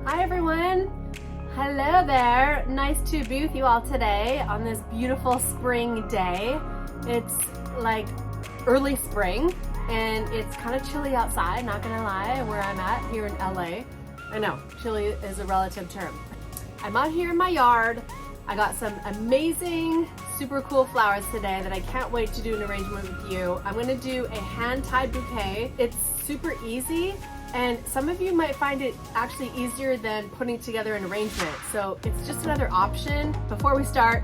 Hi everyone! Hello there! Nice to be with you all today on this beautiful spring day. It's like early spring and it's kind of chilly outside, not gonna lie, where I'm at here in LA. I know, chilly is a relative term. I'm out here in my yard. I got some amazing, super cool flowers today that I can't wait to do an arrangement with you. I'm gonna do a hand-tied bouquet. It's super easy, and some of you might find it actually easier than putting together an arrangement. So it's just another option. Before we start,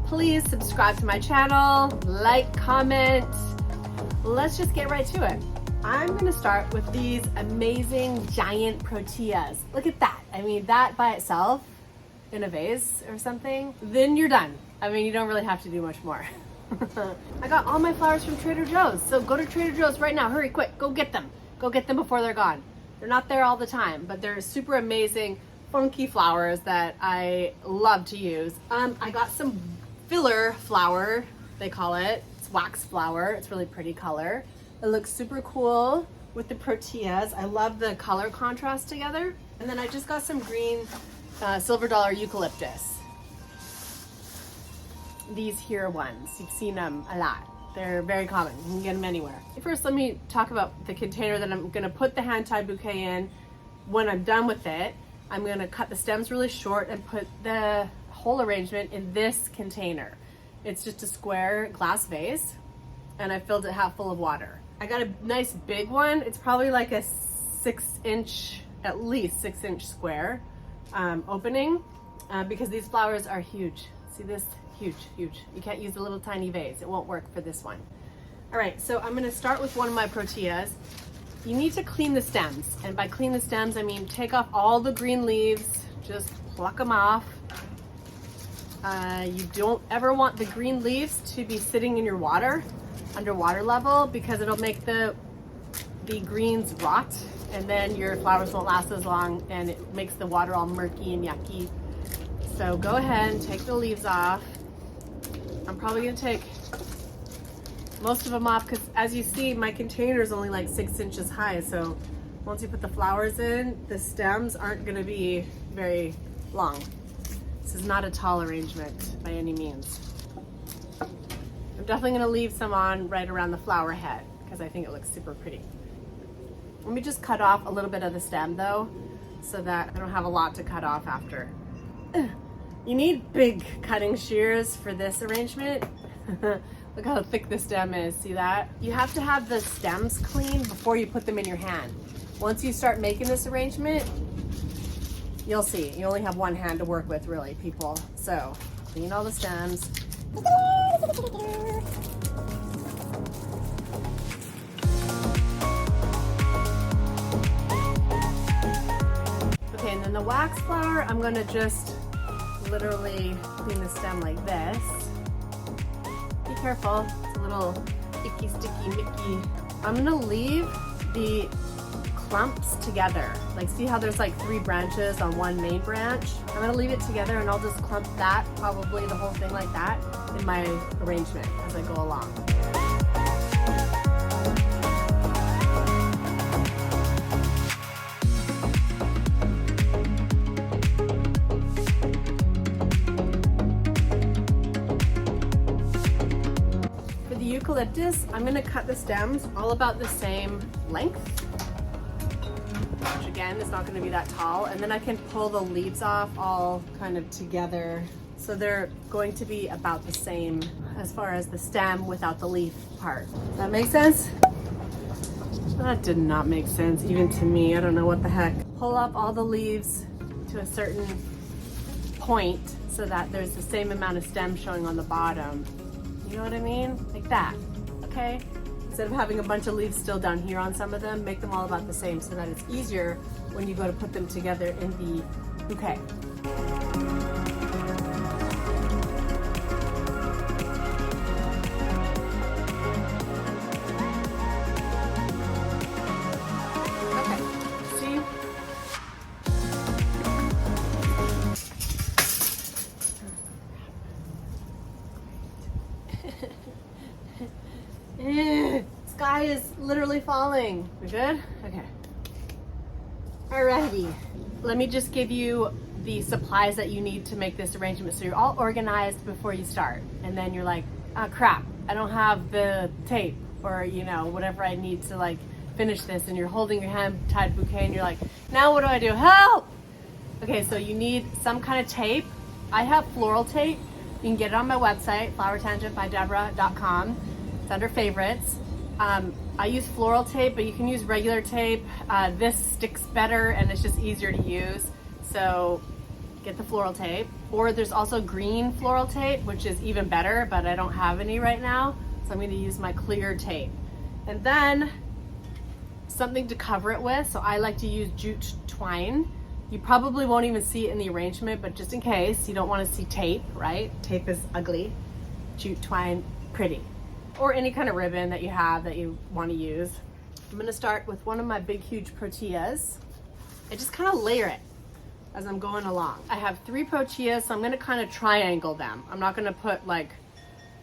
please subscribe to my channel, like, comment. Let's just get right to it. I'm gonna start with these amazing giant proteas. Look at that. I mean, that by itself in a vase or something, then you're done. I mean, you don't really have to do much more. I got all my flowers from Trader Joe's, so go to Trader Joe's right now. Hurry, quick, go get them. Go get them before they're gone. They're not there all the time, but they're super amazing, funky flowers that I love to use. I got some filler flower, they call it. It's wax flower. It's really pretty color. It looks super cool with the proteas. I love the color contrast together. And then I just got some green silver dollar eucalyptus. These here ones, you've seen them a lot. They're very common, you can get them anywhere. First, let me talk about the container that I'm gonna put the hand-tied bouquet in. When I'm done with it, I'm gonna cut the stems really short and put the whole arrangement in this container. It's just a square glass vase, and I filled it half full of water. I got a nice big one. It's probably like a 6-inch, at least 6-inch square opening, because these flowers are huge. See this? Huge, huge. You can't use a little tiny vase. It won't work for this one. All right, so I'm gonna start with one of my proteas. You need to clean the stems. And by clean the stems, I mean take off all the green leaves, just pluck them off. You don't ever want the green leaves to be sitting in your water, under water level, because it'll make the greens rot, and then your flowers won't last as long, and it makes the water all murky and yucky. So go ahead and take the leaves off. I'm probably gonna take most of them off because, as you see, my container is only like 6 inches high. So once you put the flowers in, the stems aren't gonna be very long. This is not a tall arrangement by any means. I'm definitely gonna leave some on right around the flower head because I think it looks super pretty. Let me just cut off a little bit of the stem though, so that I don't have a lot to cut off after. You need big cutting shears for this arrangement. Look how thick the stem is, see that? You have to have the stems clean before you put them in your hand. Once you start making this arrangement, you'll see, you only have one hand to work with really, people. So clean all the stems. Okay, and then the wax flower, I'm gonna just literally clean the stem like this. Be careful, it's a little icky, sticky, micky. I'm gonna leave the clumps together. Like, see how there's like 3 branches on one main branch? I'm gonna leave it together and I'll just clump that, probably the whole thing like that, in my arrangement as I go along. Eucalyptus, I'm gonna cut the stems all about the same length, which again is not gonna be that tall, and then I can pull the leaves off all kind of together, so they're going to be about the same as far as the stem without the leaf part. Does that make sense? That did not make sense even to me. I don't know what the heck. Pull up all the leaves to a certain point so that there's the same amount of stem showing on the bottom. You know what I mean? Like that, okay? Instead of having a bunch of leaves still down here on some of them, make them all about the same so that it's easier when you go to put them together in the bouquet. Okay, see? Sky is literally falling. We good? Okay. Alrighty, let me just give you the supplies that you need to make this arrangement so you're all organized before you start. And then you're like, oh crap, I don't have the tape, or you know, whatever I need to like finish this, and you're holding your hand-tied bouquet and you're like, now what do I do? Help! Okay, so you need some kind of tape. I have floral tape. You can get it on my website, flowertangentbydebora.com. It's under favorites. I use floral tape, but you can use regular tape. This sticks better and it's just easier to use. So get the floral tape. Or there's also green floral tape, which is even better, but I don't have any right now. So I'm going to use my clear tape. And then something to cover it with. So I like to use jute twine. You probably won't even see it in the arrangement, but just in case, you don't want to see tape, right? Tape is ugly. Jute twine, pretty. Or any kind of ribbon that you have that you want to use. I'm going to start with one of my big, huge proteas. I just kind of layer it as I'm going along. I have 3 proteas, so I'm going to kind of triangle them. I'm not going to put like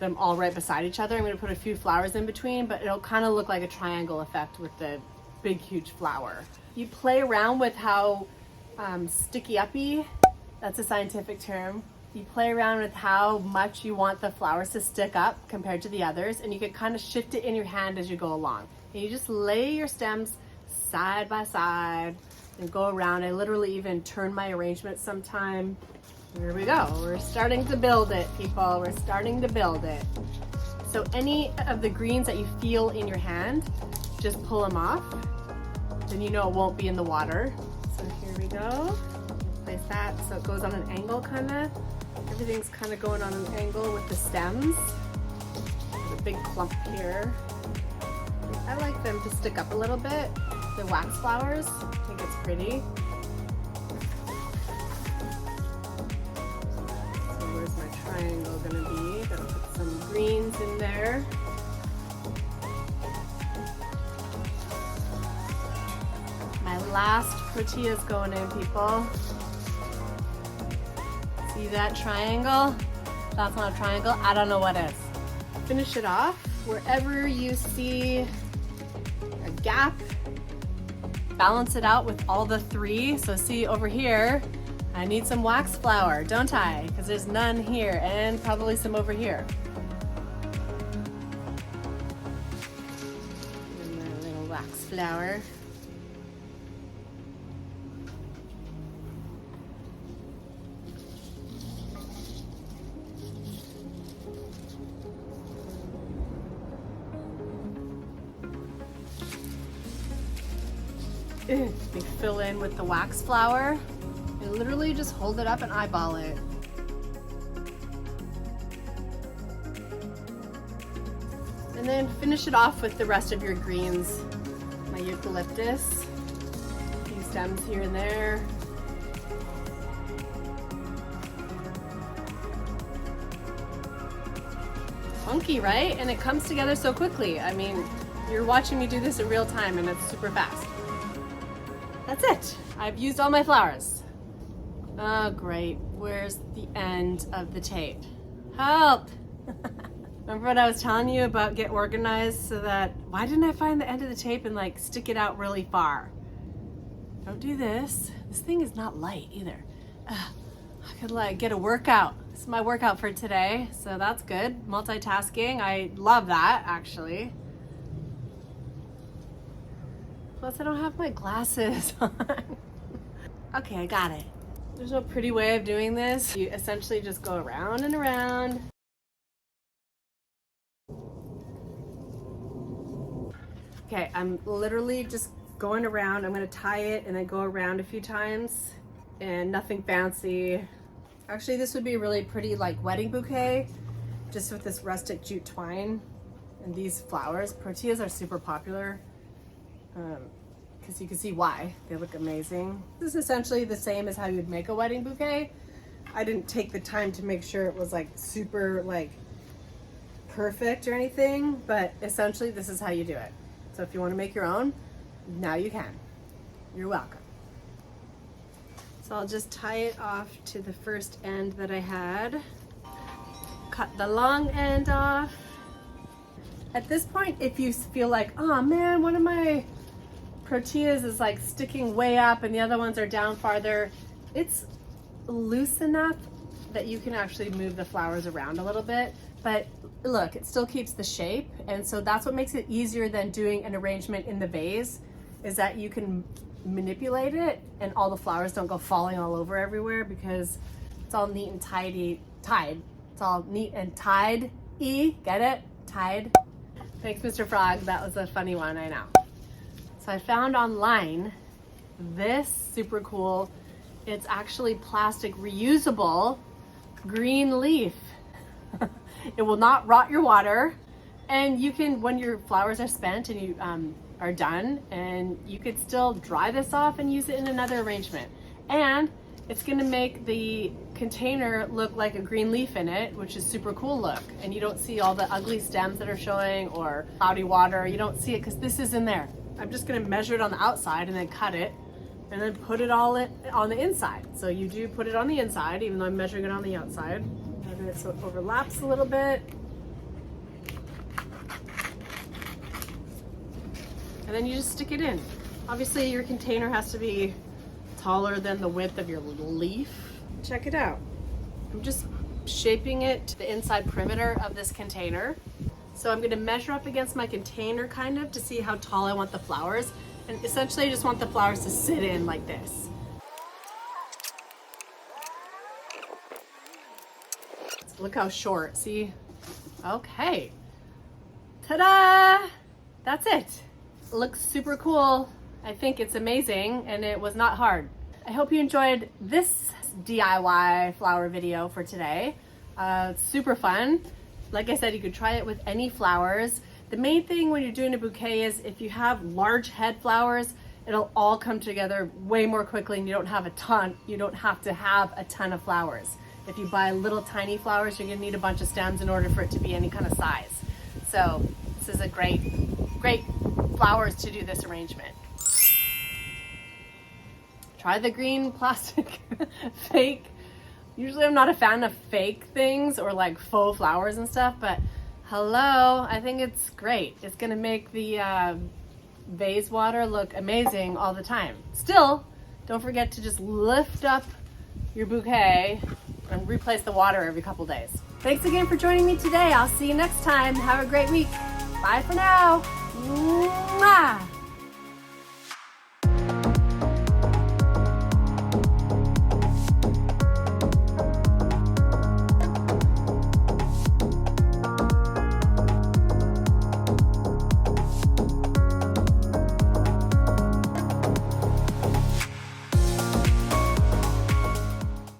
them all right beside each other. I'm going to put a few flowers in between, but it'll kind of look like a triangle effect with the big, huge flower. You play around with how sticky uppy, that's a scientific term. You play around with how much you want the flowers to stick up compared to the others, and you can kind of shift it in your hand as you go along. And you just lay your stems side by side and go around. I literally even turn my arrangement sometime. Here we go. We're starting to build it, people. We're starting to build it. So any of the greens that you feel in your hand, just pull them off. Then you know it won't be in the water. So here we go. Place that so it goes on an angle kind of. Everything's kind of going on an angle with the stems. There's a big clump here. I like them to stick up a little bit. The wax flowers, I think it's pretty. So where's my triangle gonna be? Gotta put some greens in there. My last protea is going in, people. See that triangle? That's not a triangle. I don't know what is. Finish it off. Wherever you see a gap, balance it out with all the 3. So see over here, I need some wax flower, don't I? Because there's none here, and probably some over here. And my little wax flower. We fill in with the wax flower and literally just hold it up and eyeball it. And then finish it off with the rest of your greens. My eucalyptus, a few stems here and there. Funky, right? And it comes together so quickly. I mean, you're watching me do this in real time and it's super fast. That's it. I've used all my flowers. Oh, great. Where's the end of the tape? Help! Remember what I was telling you about get organized so that, why didn't I find the end of the tape and like stick it out really far? Don't do this. This thing is not light either. I could like get a workout. This is my workout for today, so that's good. Multitasking, I love that actually. Plus I don't have my glasses on. Okay, I got it. There's no pretty way of doing this. You essentially just go around and around. Okay, I'm literally just going around. I'm gonna tie it and then go around a few times and nothing fancy. Actually, this would be a really pretty like wedding bouquet just with this rustic jute twine and these flowers. Proteas are super popular. Because you can see why. They look amazing. This is essentially the same as how you would make a wedding bouquet. I didn't take the time to make sure it was like super like perfect or anything, but essentially this is how you do it. So if you want to make your own, now you can. You're welcome. So I'll just tie it off to the first end that I had. Cut the long end off. At this point, if you feel like, oh man, what am I Proteas is like sticking way up and the other ones are down farther. It's loose enough that you can actually move the flowers around a little bit, but look, it still keeps the shape. And so that's what makes it easier than doing an arrangement in the vase, is that you can manipulate it and all the flowers don't go falling all over everywhere because it's all neat and tied. It's all neat and tied. Get it? Tied. Thanks, Mr. Frog. That was a funny one, I know. So I found online this super cool, it's actually plastic reusable green leaf. It will not rot your water, and you can, when your flowers are spent and you are done, and you could still dry this off and use it in another arrangement. And it's gonna make the container look like a green leaf in it, which is super cool look. And you don't see all the ugly stems that are showing or cloudy water. You don't see it because this is in there. I'm just gonna measure it on the outside and then cut it and then put it all on the inside. So you do put it on the inside, even though I'm measuring it on the outside. So it overlaps a little bit. And then you just stick it in. Obviously your container has to be taller than the width of your leaf. Check it out. I'm just shaping it to the inside perimeter of this container. So I'm gonna measure up against my container kind of to see how tall I want the flowers. And essentially I just want the flowers to sit in like this. Look how short, see? Okay. Ta-da! That's it. It looks super cool. I think it's amazing and it was not hard. I hope you enjoyed this DIY flower video for today. It's super fun. Like I said, you could try it with any flowers. The main thing when you're doing a bouquet is if you have large head flowers, it'll all come together way more quickly and you don't have to have a ton of flowers. If you buy little tiny flowers, you're gonna need a bunch of stems in order for it to be any kind of size. So this is a great flowers to do this arrangement. Try the green plastic fake. Usually I'm not a fan of fake things or like faux flowers and stuff, but hello, I think it's great. It's gonna make the vase water look amazing all the time. Still, don't forget to just lift up your bouquet and replace the water every couple days. Thanks again for joining me today. I'll see you next time. Have a great week. Bye for now. Mwah!